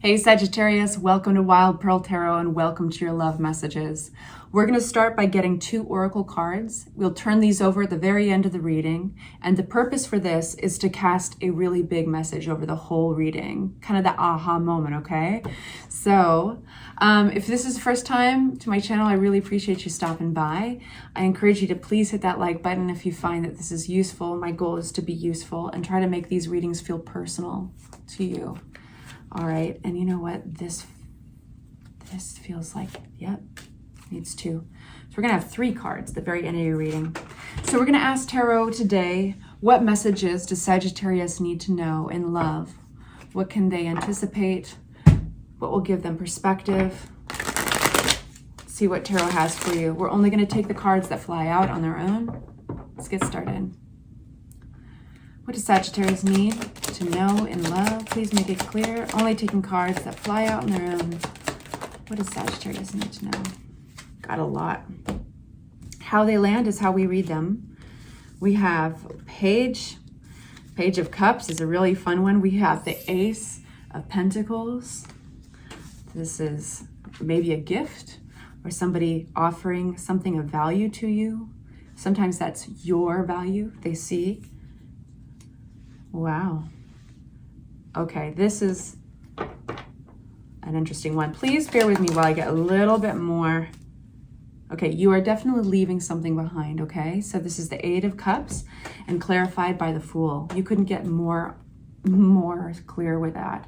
Hey Sagittarius, welcome to Wild Pearl Tarot and welcome to your love messages. We're going to start by getting 2 oracle cards. We'll turn these over at the very end of the reading, and the purpose for this is to cast a really big message over the whole reading, kind of the aha moment, okay? So if this is the first time to my channel, I really appreciate you stopping by. I encourage you to please hit that like button if you find that this is useful. My goal is to be useful and try to make these readings feel personal to you. All right, and you know what? This feels like, yep, needs 2. So we're gonna have 3 cards at the very end of your reading. So we're gonna ask Tarot today, what messages does Sagittarius need to know in love? What can they anticipate? What will give them perspective? See what Tarot has for you. We're only gonna take the cards that fly out on their own. Let's get started. What does Sagittarius need to know in love? Please make it clear. Only taking cards that fly out on their own. What does Sagittarius need to know? Got a lot. How they land is how we read them. We have Page of Cups is a really fun one. We have the Ace of Pentacles. This is maybe a gift or somebody offering something of value to you. Sometimes that's your value they see. Wow. Okay, this is an interesting one. Please bear with me while I get a little bit more. Okay, you are definitely leaving something behind, okay? So this is the 8 of Cups and clarified by the Fool. You couldn't get more clear with that.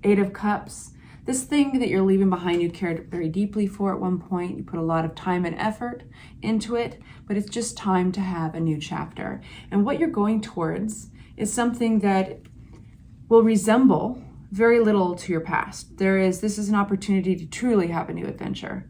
8 of Cups. This thing that you're leaving behind, you cared very deeply for at one point. You put a lot of time and effort into it, but it's just time to have a new chapter. And what you're going towards is something that will resemble very little to your past. This is an opportunity to truly have a new adventure.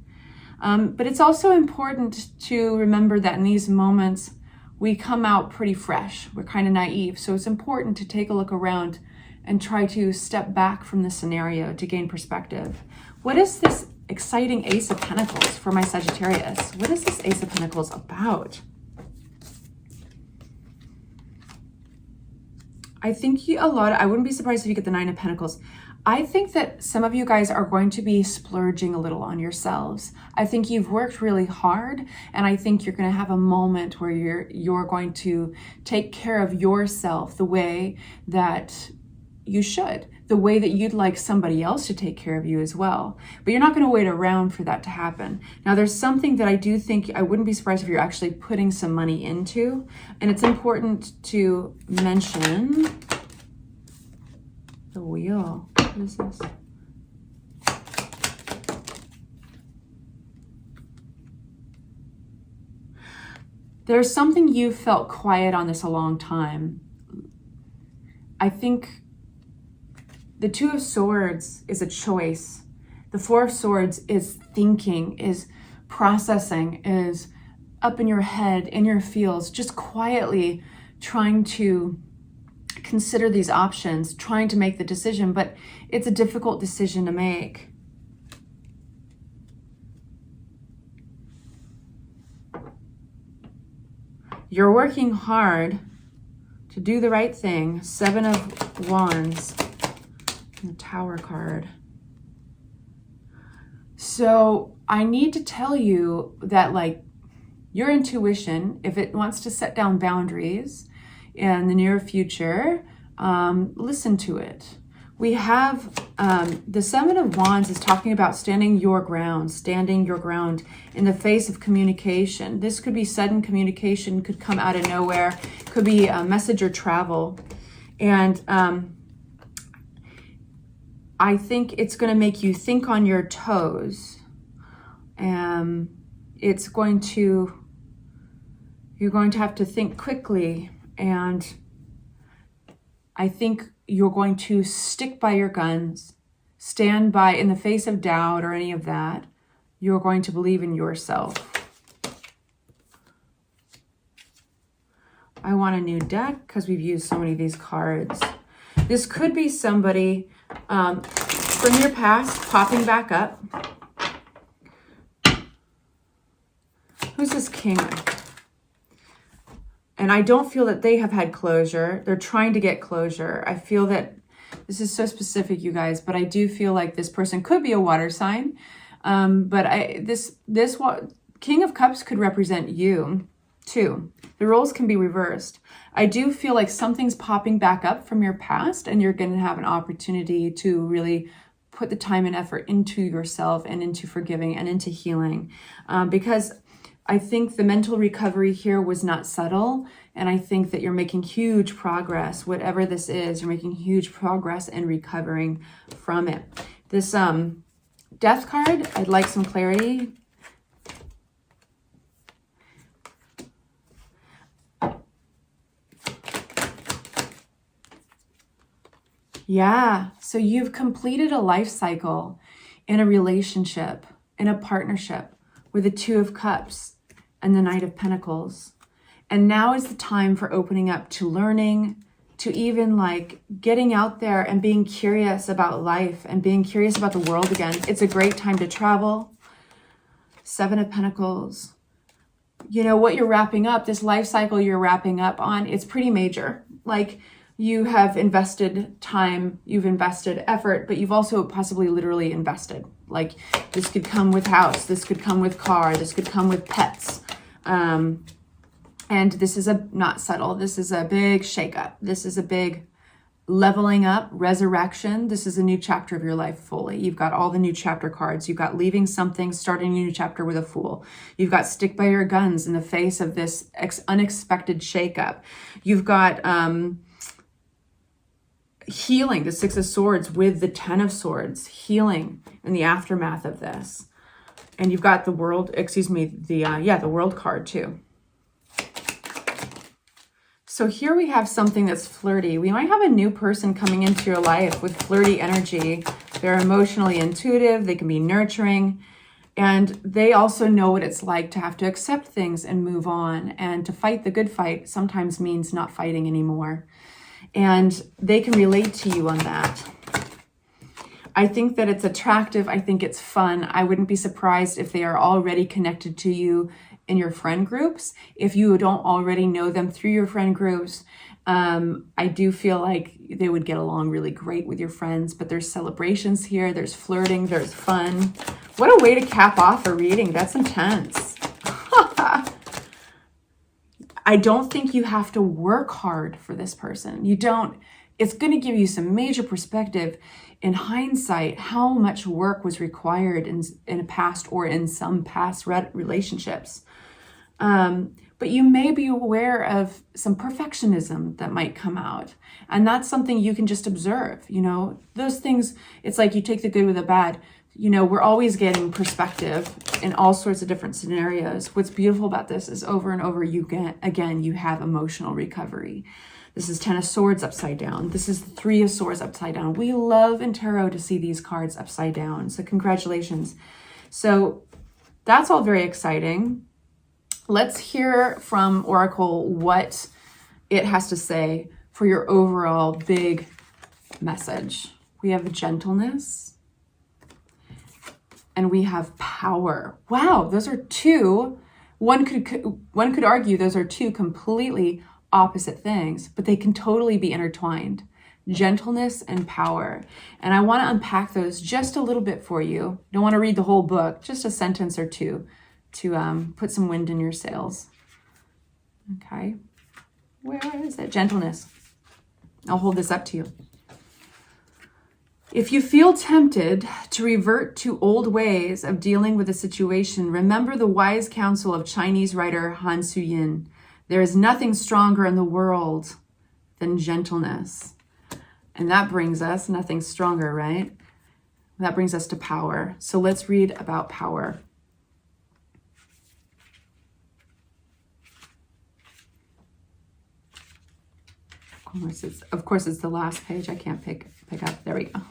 But it's also important to remember that in these moments, we come out pretty fresh. We're kind of naive. So it's important to take a look around and try to step back from the scenario to gain perspective. What is this exciting Ace of Pentacles for my Sagittarius? What is this Ace of Pentacles about? I think I wouldn't be surprised if you get the 9 of Pentacles. I think that some of you guys are going to be splurging a little on yourselves. I think you've worked really hard, and I think you're going to have a moment where you're going to take care of yourself the way that you should, the way that you'd like somebody else to take care of you as well. But you're not going to wait around for that to happen. Now, there's something that I do think I wouldn't be surprised if you're actually putting some money into, and it's important to mention the Wheel. What is this? There's something you felt quiet on this a long time. I think the 2 of Swords is a choice. The 4 of Swords is thinking, is processing, is up in your head, in your feels, just quietly trying to consider these options, trying to make the decision, but it's a difficult decision to make. You're working hard to do the right thing. 7 of Wands. The Tower card. So I need to tell you that, like, your intuition, if it wants to set down boundaries in the near future, listen to it. We have the 7 of Wands is talking about standing your ground in the face of communication. This could be sudden communication, could come out of nowhere, could be a message or travel. And I think it's going to make you think on your toes. You're going to have to think quickly, and I think you're going to stick by your guns, stand by in the face of doubt or any of that. You're going to believe in yourself. I want a new deck because we've used so many of these cards. This could be somebody from your past popping back up. Who's this King? And I don't feel that they have had closure. They're trying to get closure. I feel that This is so specific, you guys, but I do feel like this person could be a water sign. This King of Cups could represent you too. The roles can be reversed. I do feel like something's popping back up from your past, and you're going to have an opportunity to really put the time and effort into yourself and into forgiving and into healing. Because I think the mental recovery here was not subtle. And I think that you're making huge progress. Whatever this is, you're making huge progress in recovering from it. This Death card, I'd like some clarity. Yeah, so you've completed a life cycle in a relationship, in a partnership with the Two of Cups and the Knight of Pentacles. And now is the time for opening up to learning, to even like getting out there and being curious about life and being curious about the world again. It's a great time to travel. Seven of Pentacles. You know what you're wrapping up, this life cycle you're wrapping up on, it's pretty major. Like, you have invested time, you've invested effort, but you've also possibly literally invested. Like, this could come with house, this could come with car, this could come with pets. And this is not subtle. This is a big shakeup. This is a big leveling up, resurrection. This is a new chapter of your life fully. You've got all the new chapter cards. You've got leaving something, starting a new chapter with a Fool. You've got stick by your guns in the face of this unexpected shakeup. You've got healing, the Six of Swords with the Ten of Swords, healing in the aftermath of this. And you've got the World, the World card too. So here we have something that's flirty. We might have a new person coming into your life with flirty energy. They're emotionally intuitive. They can be nurturing. And they also know what it's like to have to accept things and move on. And to fight the good fight sometimes means not fighting anymore. And they can relate to you on that. I think that it's attractive. I think it's fun. I wouldn't be surprised if they are already connected to you in your friend groups. If you don't already know them through your friend groups, I do feel like they would get along really great with your friends, but there's celebrations here, there's flirting, there's fun. What a way to cap off a reading. That's intense. I don't think you have to work hard for this person. You don't. It's going to give you some major perspective in hindsight, how much work was required in a past or in some past relationships. But you may be aware of some perfectionism that might come out. And that's something you can just observe. You know, those things, it's like you take the good with the bad. You know, we're always getting perspective in all sorts of different scenarios. What's beautiful about this is over and over you have emotional recovery. This is Ten of Swords upside down. This is the Three of Swords upside down. We love in tarot to see these cards upside down. So congratulations. So that's all very exciting. Let's hear from Oracle what it has to say for your overall big message. We have gentleness and we have power. Wow, those are two. One could argue those are two completely opposite things, but they can totally be intertwined. Gentleness and power. And I want to unpack those just a little bit for you. Don't want to read the whole book, just a sentence or two to put some wind in your sails. Okay. Where is it? Gentleness. I'll hold this up to you. If you feel tempted to revert to old ways of dealing with a situation, remember the wise counsel of Chinese writer Han Suyin. There is nothing stronger in the world than gentleness. And that brings us, nothing stronger, right? That brings us to power. So let's read about power. Of course, it's the last page. I can't pick up. There we go.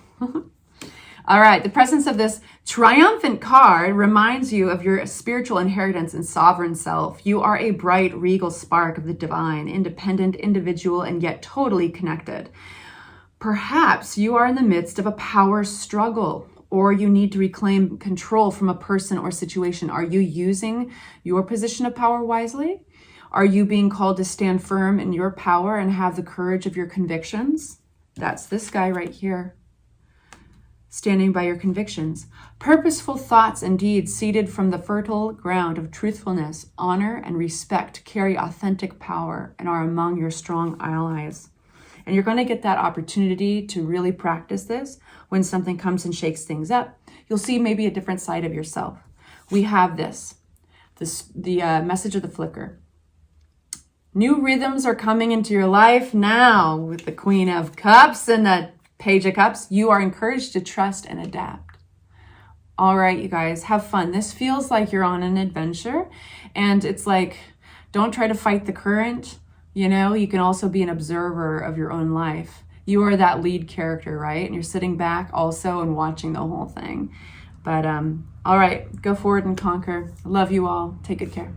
All right. The presence of this triumphant card reminds you of your spiritual inheritance and sovereign self. You are a bright, regal spark of the divine, independent, individual, and yet totally connected. Perhaps you are in the midst of a power struggle, or you need to reclaim control from a person or situation. Are you using your position of power wisely? Are you being called to stand firm in your power and have the courage of your convictions? That's this guy right here. Standing by your convictions. Purposeful thoughts and deeds seeded from the fertile ground of truthfulness, honor, and respect carry authentic power and are among your strong allies. And you're going to get that opportunity to really practice this when something comes and shakes things up. You'll see maybe a different side of yourself. We have the message of the flicker. New rhythms are coming into your life now with the Queen of Cups and the Page of Cups. You are encouraged to trust and adapt. All right, you guys, have fun. This feels like you're on an adventure, and it's like, don't try to fight the current. You know, you can also be an observer of your own life. You are that lead character, right? And you're sitting back also and watching the whole thing. But all right, go forward and conquer. Love you all. Take good care.